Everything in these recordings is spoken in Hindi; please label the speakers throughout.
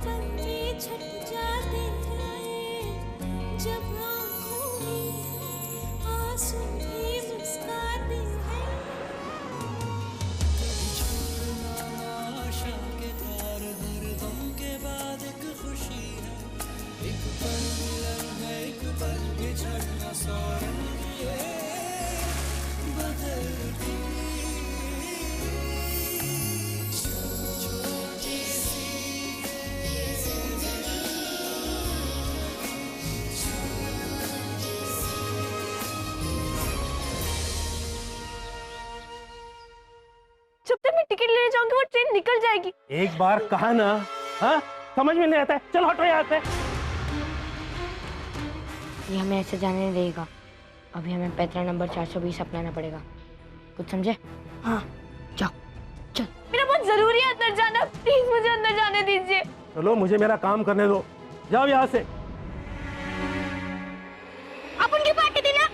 Speaker 1: पल में छट जाते हैं, जब आँखों में आंसू भी मुस्काते हैं। कभी छोड़ना आशा के तार, हर गम के बाद एक खुशी है, एक पल मिलन है, एक पल बिछड़ना, सौ रंग ये बदलती छोटी सी ये जिंदगी, छोटी सी।
Speaker 2: जब तक मैं टिकट लेने जाऊंगी वो ट्रेन निकल जाएगी।
Speaker 3: एक बार कहा ना, हाँ समझ में नहीं आता है। चलो हटो यहाँ से।
Speaker 4: ये हमें ऐसे जाने नहीं देगा। अभी हमें पैतरा नंबर 420 अपनाना पड़ेगा। कुछ समझे?
Speaker 2: हाँ
Speaker 4: जाओ चल।
Speaker 2: मेरा बहुत जरूरी है अंदर जाना, प्लीज मुझे अंदर जाने दीजिए।
Speaker 3: चलो मुझे मेरा काम करने दो, जाओ यहाँ से।
Speaker 5: अपन की पार्टी थी ना,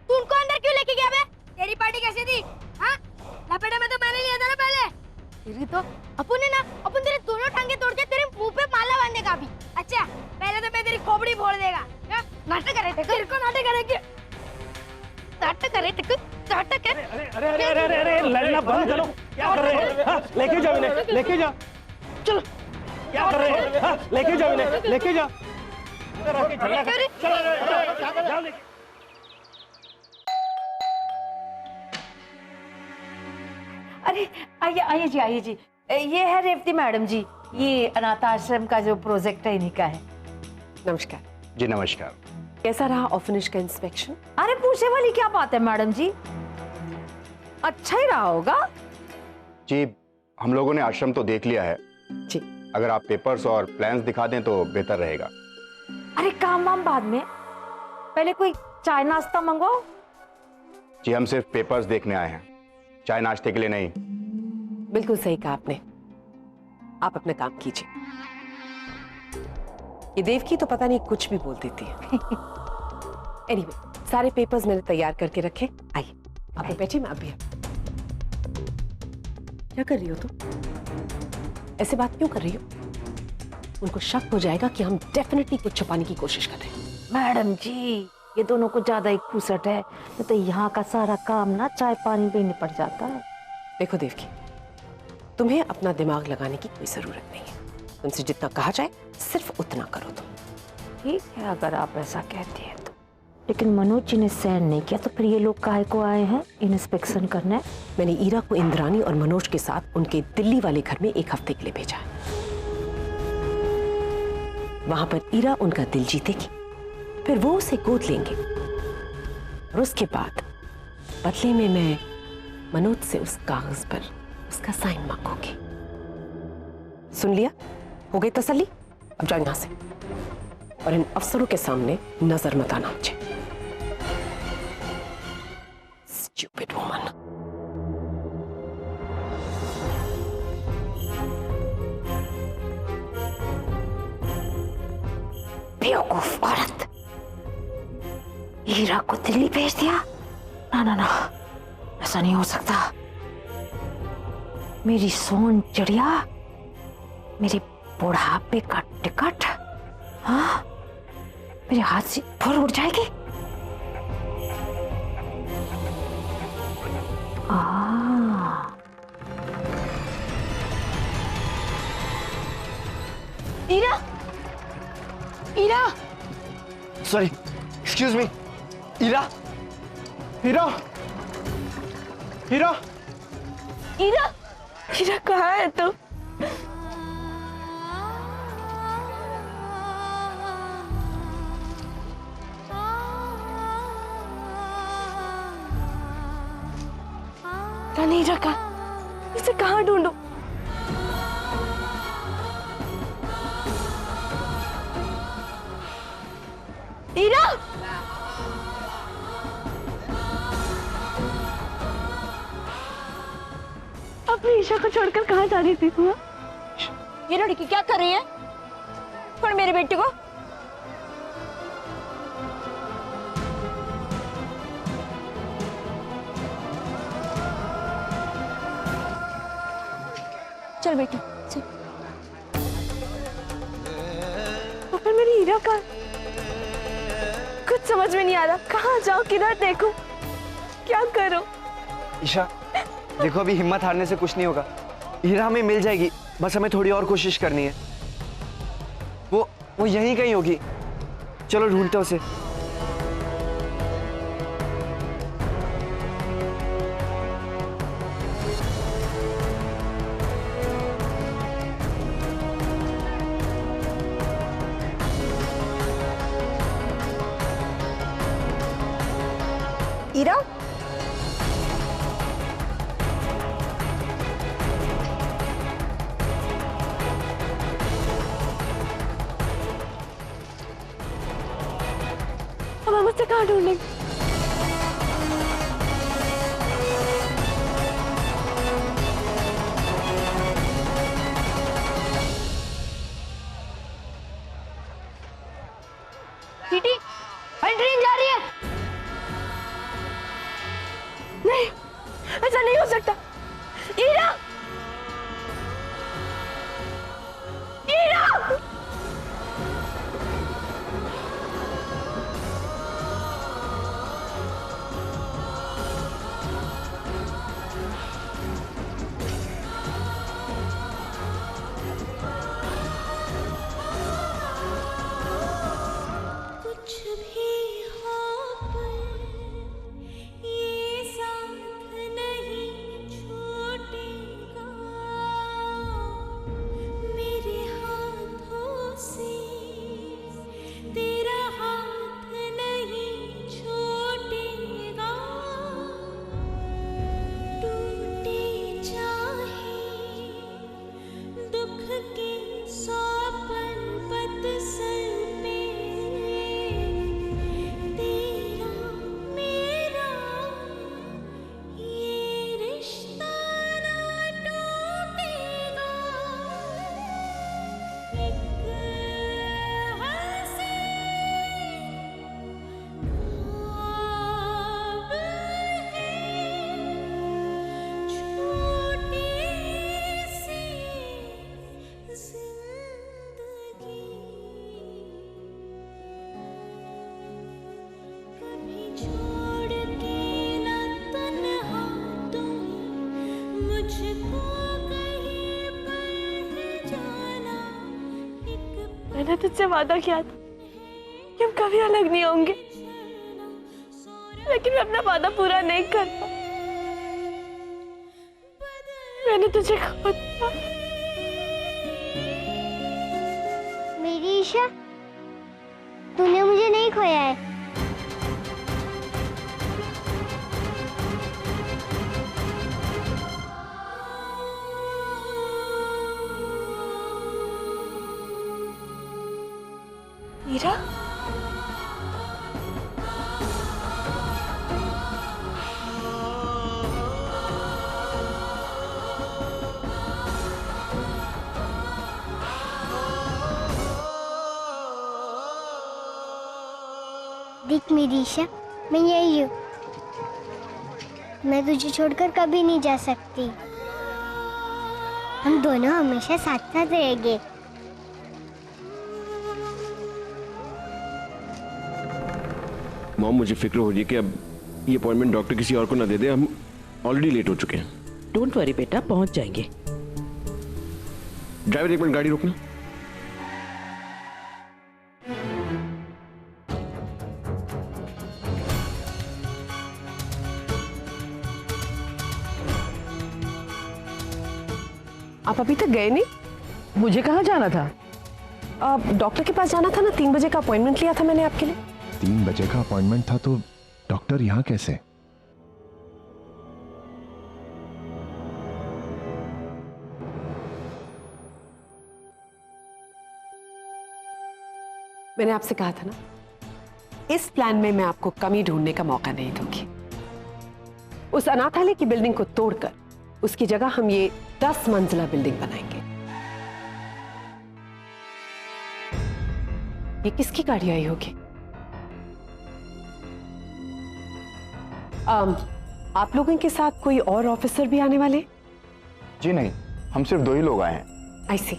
Speaker 5: तू उनको अंदर क्यों लेके गया बे? तेरी पार्टी कैसी थी? हाँ लपेटे में तो मैंने लिया था ना पहले। तेरी तो अपन ने ना, अपन तेरे दोनों टांगे तोड़ के तेरे मुंह पे माला बांधने का भी। अच्छा पहले तो मैं तेरी खोपड़ी फोड़ देगा। नाटक करे थे, तेरे को नाटक करेंगे, नाटक करे थे, नाटक है।
Speaker 3: अरे अरे अरे अरे अरे अरे लड़ना बंद करो। क्या कर रहे हैं? हाँ, लेके जाओ इन्हें, लेके जाओ।
Speaker 2: चलो।
Speaker 3: क्या कर रहे हैं? हाँ, लेके जाओ इन्हें, लेके जाओ। इधर आके झगड़ा कर। चलो जाओ लेके।
Speaker 6: अरे आइए आइए जी, आइए जी। ये है रेवती मैडम जी, ये अनाथ आश्रम का जो प्रोजेक्ट है इन्हीं का है।
Speaker 7: नमस्कार
Speaker 8: जी नमस्कार।
Speaker 7: कैसा रहा ऑर्फनेज का इंस्पेक्शन?
Speaker 6: अरे पूछने वाली क्या बात है मैडम जी, अच्छा ही रहा होगा।
Speaker 8: जी हम लोगों ने आश्रम तो देख लिया है
Speaker 7: जी।
Speaker 8: अगर आप पेपर्स और प्लान्स दिखा दें तो बेहतर रहेगा।
Speaker 6: अरे काम वाम बाद में, पहले कोई चाय नाश्ता मंगवाओ।
Speaker 8: जी हम सिर्फ पेपर्स देखने आए हैं, चाय नाश्ते के लिए नहीं।
Speaker 7: बिल्कुल सही कहा आपने, आप अपना काम कीजिए। ये देवकी तो पता नहीं कुछ भी बोल देती है। एनीवे, सारे पेपर्स मैंने तैयार करके रखे। आइए आप बैठिए, मैं अभी। क्या कर रही हो तुम? ऐसे बात क्यों कर रही हो? उनको शक हो जाएगा कि हम डेफिनेटली कुछ छुपाने की कोशिश कर रहे हैं।
Speaker 6: मैडम जी ये दोनों को ज्यादा ही खुसट है, तो यहाँ का सारा काम ना चाय पानी पे निपट जाता है।
Speaker 7: देखो देवकी, तुम्हें अपना दिमाग लगाने की कोई जरूरत नहीं है। तुमसे जितना कहा जाए सिर्फ उतना करो तुम।
Speaker 6: ठीक है अगर आप ऐसा कहती हैं तो, लेकिन मनोज जी ने सहन नहीं किया तो फिर ये लोग काहे को आए हैं इंस्पेक्शन करने?
Speaker 7: मैंने ईरा को इंद्रानी और मनोज के साथ उनके दिल्ली वाले घर में 1 हफ्ते के लिए भेजा है। वहां पर ईरा उनका दिल जीतेगी, फिर वो उसे गोद लेंगे और उसके बाद बदले में मैं मनोज से उस कागज पर उसका साइन मांगूंगी। सुन लिया? हो गई तसल्ली? अब जाओ यहां से और इन अफसरों के सामने नजर मत आना मुझे। Stupid woman.
Speaker 6: बेवकूफ औरत, हीरा को दिल्ली भेज दिया? ना ना ना, ऐसा नहीं हो सकता। मेरी सोन चिड़िया, मेरे बुढ़ापे का टिकट, हाँ मेरे हाथ से फुर उड़ जाएगी।
Speaker 2: Ira, Ira,
Speaker 8: sorry, excuse me. Hira, Hira, Hira,
Speaker 2: Ira, Ira कहाँ है तू? नहीं रखा, इसे कहाँ ढूंढूं? ईरा! अपनी ईशा को छोड़कर कहाँ जा रही थी तू?
Speaker 5: ये लड़की क्या कर रही है? पर मेरे बेटे को चल बेटा चल।
Speaker 2: हीरा का कुछ समझ में नहीं आ रहा, कहाँ जाऊँ, किधर देखूं, क्या करूं?
Speaker 9: ईशा देखो, अभी हिम्मत हारने से कुछ नहीं होगा। हीरा हमें मिल जाएगी, बस हमें थोड़ी और कोशिश करनी है। वो यहीं कहीं होगी, चलो ढूंढते उसे।
Speaker 6: हीरा,
Speaker 2: अब हम उसे कहाँ ढूंढेंगे?
Speaker 5: टीटी, भाई ट्रेन जा रही है।
Speaker 2: नहीं, ऐसा नहीं हो सकता। हीरा, हीरा,
Speaker 1: कुछ भी हो पर ये साथ नहीं छूटेगा, मेरे हाथों से तेरा हाथ नहीं छूटेगा, टूटे चाहे दुख के 100 पर्वत सर पे, तेरा मेरा ये रिश्ता ना टूटेगा, एक हंसी ख्वाब है, छोटी सी जिंदगी, कभी छोड़ के ना तन्हा तुम मुझको कहीं पर जाना, एक
Speaker 2: मैंने तुझसे वादा किया था कि हम कभी अलग नहीं होंगे, लेकिन मैं अपना वादा पूरा नहीं कर पाई। मैंने तुझे खो दिया।
Speaker 5: मेरी ईशा, तूने मुझे नहीं खोया है।
Speaker 2: हीरा,
Speaker 5: देख मेरी ईशा, मैं यही हूँ, मैं तुझे छोड़कर कभी नहीं जा सकती। हम दोनों हमेशा साथ साथ रहेंगे।
Speaker 3: मॉम, मुझे फिक्र हो रही है कि अब ये अपॉइंटमेंट डॉक्टर किसी और को ना दे दे, हम ऑलरेडी लेट हो चुके हैं।
Speaker 7: डोंट वरी बेटा, पहुंच जाएंगे।
Speaker 3: ड्राइवर, एक मिनट गाड़ी रोकना।
Speaker 6: आप अभी तक गए नहीं?
Speaker 10: मुझे कहाँ जाना था?
Speaker 6: आप डॉक्टर के पास जाना था ना, 3 बजे का अपॉइंटमेंट लिया था मैंने आपके लिए।
Speaker 11: 3 बजे का अपॉइंटमेंट था तो डॉक्टर यहाँ कैसे?
Speaker 7: मैंने आपसे कहा था ना, इस प्लान में मैं आपको कमी ढूंढने का मौका नहीं दूंगी। उस अनाथालय की बिल्डिंग को तोड़कर उसकी जगह हम ये 10 मंजिला बिल्डिंग बनाएंगे। ये किसकी गाड़ी आई होगी? आप लोगों के साथ कोई और ऑफिसर भी आने वाले?
Speaker 8: जी नहीं, हम सिर्फ 2 ही लोग आए हैं।
Speaker 7: आई सी।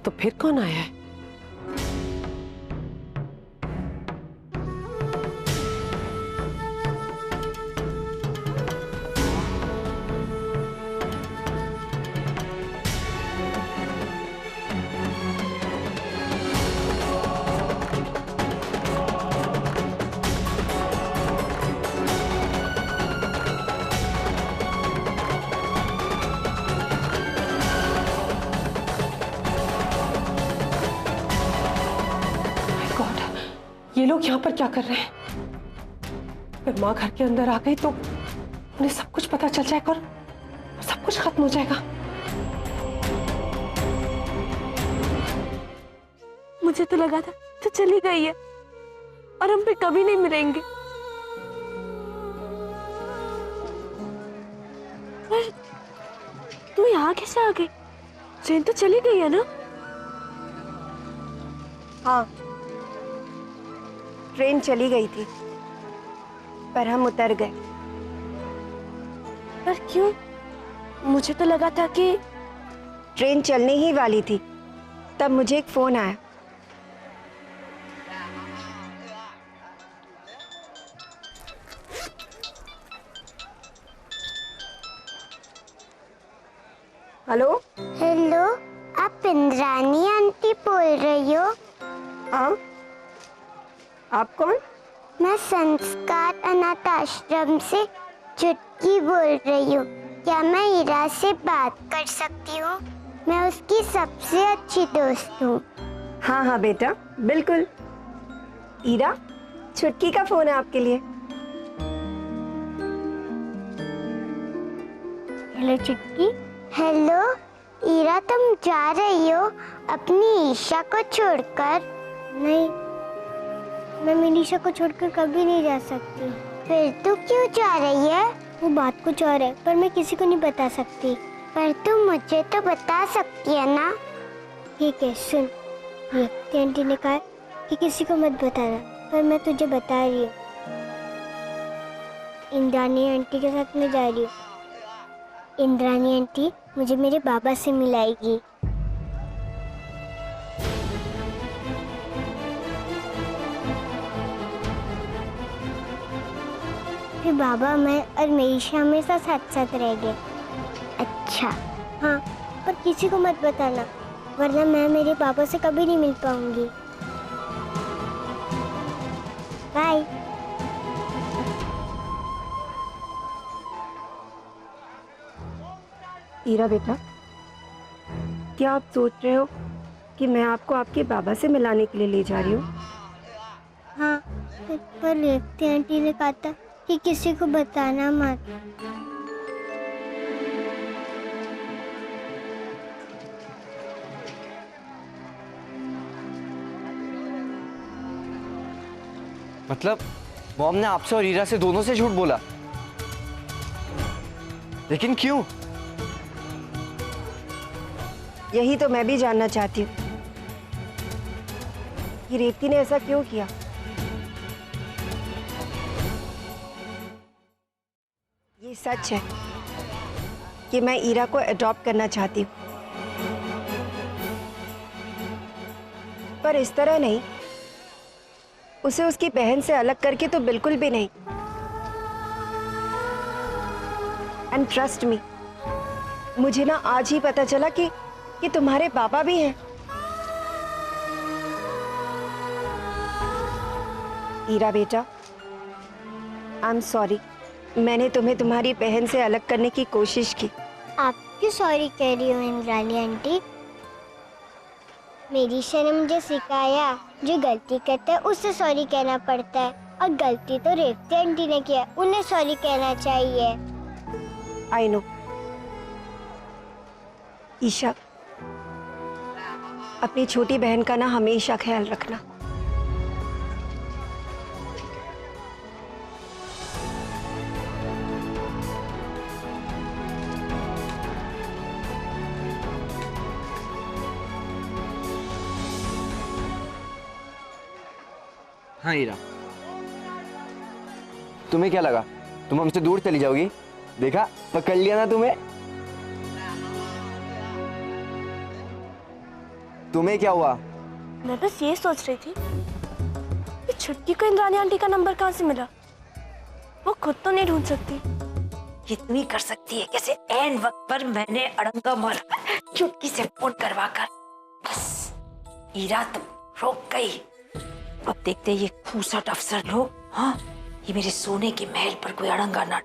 Speaker 7: तो फिर कौन आया है? लोग यहाँ पर क्या कर रहे हैं? अगर माँ घर के अंदर आ गई तो उन्हें सब कुछ पता चल जाएगा और सब कुछ खत्म हो जाएगा।
Speaker 2: मुझे तो लगा था तो चली गई है और हम फिर कभी नहीं मिलेंगे, पर तू यहाँ कैसे आ गई? ट्रेन तो चली गई है ना?
Speaker 12: हाँ, ट्रेन चली गई थी पर हम उतर गए।
Speaker 2: पर क्यों? मुझे तो लगा था कि
Speaker 12: ट्रेन चलने ही वाली थी तब मुझे एक फोन आया। हेलो
Speaker 5: हेलो, आप इंद्रानी आंटी बोल रही हो?
Speaker 12: हाँ, आप कौन?
Speaker 5: मैं संस्कार अनाथ आश्रम से चुटकी बोल रही हूँ। क्या मैं ईरा से बात कर सकती हूँ? मैं उसकी सबसे अच्छी दोस्त हूँ।
Speaker 12: हाँ हाँ बेटा, बिल्कुल। ईरा, चुटकी का फोन है आपके लिए।
Speaker 5: हेलो चुटकी। हेलो ईरा, तुम जा रही हो अपनी ईशा को छोड़कर? नहीं, मैं मेरी ईशा को छोड़कर कभी नहीं जा सकती। फिर तू क्यों जा रही है? वो बात कुछ और है पर मैं किसी को नहीं बता सकती। पर तू मुझे तो बता सकती है ना? ठीक है, सुन, ये आंटी ने कहा कि किसी को मत बताना, पर मैं तुझे बता रही हूँ। इंद्रानी आंटी के साथ मैं जा रही हूँ। इंद्रानी आंटी मुझे मेरे बाबा से मिलाएगी। फिर बाबा, मैं और मेरी ईशा हमेशा साथ साथ रहेंगे। अच्छा हाँ, पर किसी को मत बताना वरना मैं मेरे पापा से कभी नहीं मिल पाऊंगी। बाय।
Speaker 12: ईरा बेटा, क्या आप सोच रहे हो कि मैं आपको आपके बाबा से मिलाने के लिए ले जा रही हूँ?
Speaker 5: हाँ, पर रेवती आंटी ने कहा था कि किसी को बताना मत।
Speaker 9: मतलब मॉम ने आपसे और ईरा से दोनों से झूठ बोला? लेकिन क्यों?
Speaker 12: यही तो मैं भी जानना चाहती हूँ कि रेवती ने ऐसा क्यों किया। ये सच है कि मैं ईरा को अडॉप्ट करना चाहती हूँ, पर इस तरह नहीं, उसे उसकी बहन से अलग करके तो बिल्कुल भी नहीं। एंड ट्रस्ट मी, मुझे ना आज ही पता चला कि तुम्हारे पापा भी हैं। ईरा बेटा, आई एम सॉरी, मैंने तुम्हें तुम्हारी बहन से अलग करने की कोशिश की।
Speaker 5: आप क्यों सॉरी कह रही हो इंद्रानी आंटी? मेरी ईशा ने मुझे सिखाया जो गलती करता है उससे सॉरी कहना पड़ता है, और गलती तो रेवती आंटी ने किया, उन्हें सॉरी कहना चाहिए।
Speaker 12: I know. ईशा, अपनी छोटी बहन का ना हमेशा ख्याल रखना।
Speaker 9: हाँ ईरा, तुम्हें क्या लगा तुम हमसे दूर चली जाओगी? देखा, पकड़ लिया ना तुम्हें। तुम्हें क्या हुआ?
Speaker 2: मैं बस ये सोच रही थी कि छुटकी को इंद्रानी आंटी का नंबर कहाँ से मिला। वो खुद तो नहीं ढूंढ सकती।
Speaker 6: ये तू ही कर सकती है। कैसे ऐन वक्त पर मैंने अड़ंगा मारा चुटकी से फोन करवाकर। बस ईरा तुम रोक गई। अब देखते ये खूसट अफसर लोग, हाँ, ये मेरे सोने के महल पर कोई अड़ंगा न।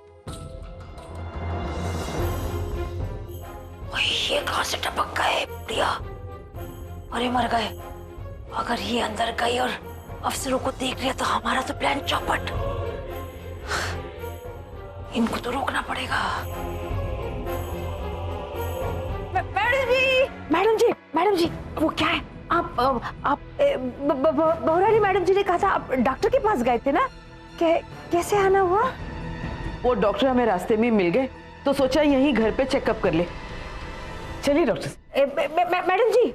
Speaker 6: ये कहां से टपक गए बुढ़िया? अरे मर गए। अगर ये अंदर गई और अफसरों को देख लिया तो हमारा तो प्लान चौपट। इनको तो रोकना पड़ेगा।
Speaker 7: मैडम जी, वो क्या है? आप बहुरानी मैडम जी ने कहा था आप डॉक्टर के पास गए थे ना? कैसे आना हुआ?
Speaker 10: वो डॉक्टर हमें रास्ते में मिल गए तो सोचा यहीं घर पे चेकअप कर ले। चलिए डॉक्टर।
Speaker 7: मैडम जी,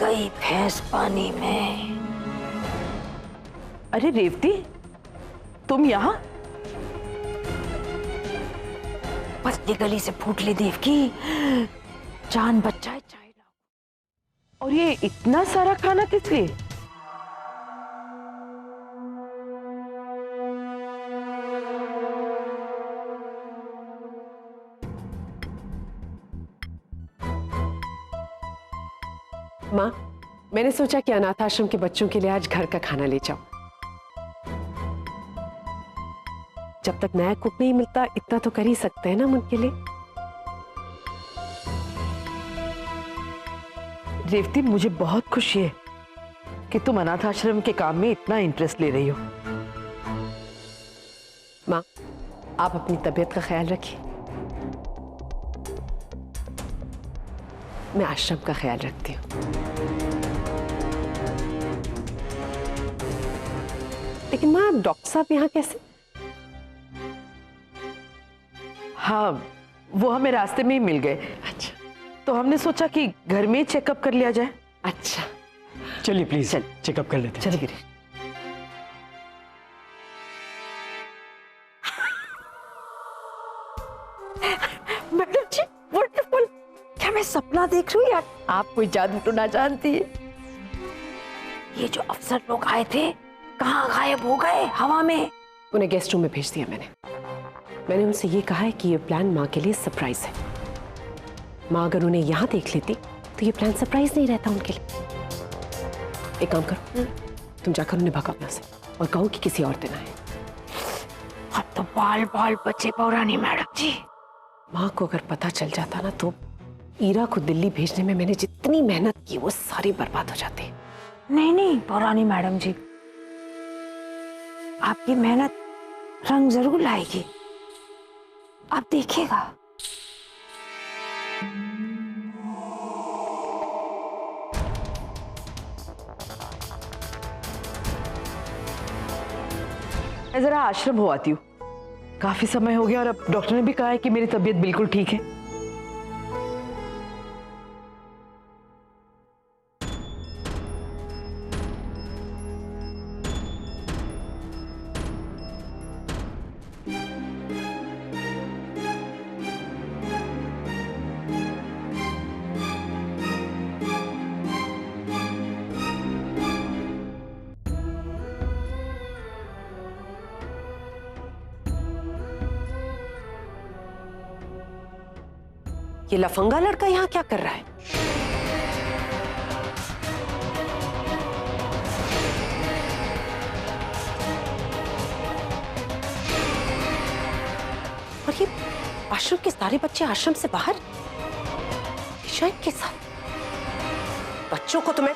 Speaker 6: गई भैंस पानी में।
Speaker 10: अरे रेवती, तुम यहाँ?
Speaker 6: पतली गली से फूट ले देव की जान बचाए चाय लाओ।
Speaker 10: और ये इतना सारा खाना किस लिए?
Speaker 7: माँ, मैंने सोचा कि अनाथ आश्रम के बच्चों के लिए आज घर का खाना ले जाऊं। जब तक नया कुक नहीं मिलता इतना तो कर ही सकते हैं ना हम उनके लिए।
Speaker 10: रेवती, मुझे बहुत खुशी है कि तुम अनाथ आश्रम के काम में इतना इंटरेस्ट ले रही हो।
Speaker 7: माँ, आप अपनी तबीयत का ख्याल रखिए, मैं आश्रम का ख्याल रखती हूँ। लेकिन माँ, डॉक्टर साहब यहाँ कैसे?
Speaker 10: हाँ, वो हमें रास्ते में ही मिल गए।
Speaker 7: अच्छा,
Speaker 10: तो हमने सोचा कि घर में ही चेकअप कर लिया जाए।
Speaker 7: अच्छा,
Speaker 3: चलिए प्लीज चेकअप कर लेते हैं।
Speaker 10: चल गिरीश।
Speaker 7: मैडम जी, वंडरफुल। क्या मैं सपना देख रही हूँ यार? आप कोई जादू तो ना जानती है।
Speaker 6: ये जो अफसर लोग आए थे कहाँ गायब हो गए हवा में?
Speaker 7: उन्हें गेस्ट रूम में भेज दिया मैंने उनसे ये कहा है कि ये प्लान माँ के लिए सरप्राइज है। माँ अगर उन्हें यहाँ देख लेती तो ये प्लान सरप्राइज नहीं रहता उनके लिए। एक काम करो, तुम जाकर उन्हें भगाओ यहाँ से और कहो कि किसी और दिन आए।
Speaker 6: अब तो बाल बाल बचे पौरानी मैडम जी।
Speaker 7: माँ को अगर पता चल जाता ना तो ईरा को दिल्ली भेजने में मैंने जितनी मेहनत की वो सारी बर्बाद हो जाती।
Speaker 6: नहीं पौरानी मैडम जी, आपकी मेहनत रंग जरूर लाएगी, आप देखिएगा।
Speaker 10: मैं जरा आश्रम हो आती हूँ, काफी समय हो गया और अब डॉक्टर ने भी कहा है कि मेरी तबीयत बिल्कुल ठीक है।
Speaker 7: ये लफंगा लड़का यहाँ क्या कर रहा है? और ये आश्रम के सारे बच्चे आश्रम से बाहर शायद के साथ। बच्चों को तो मैं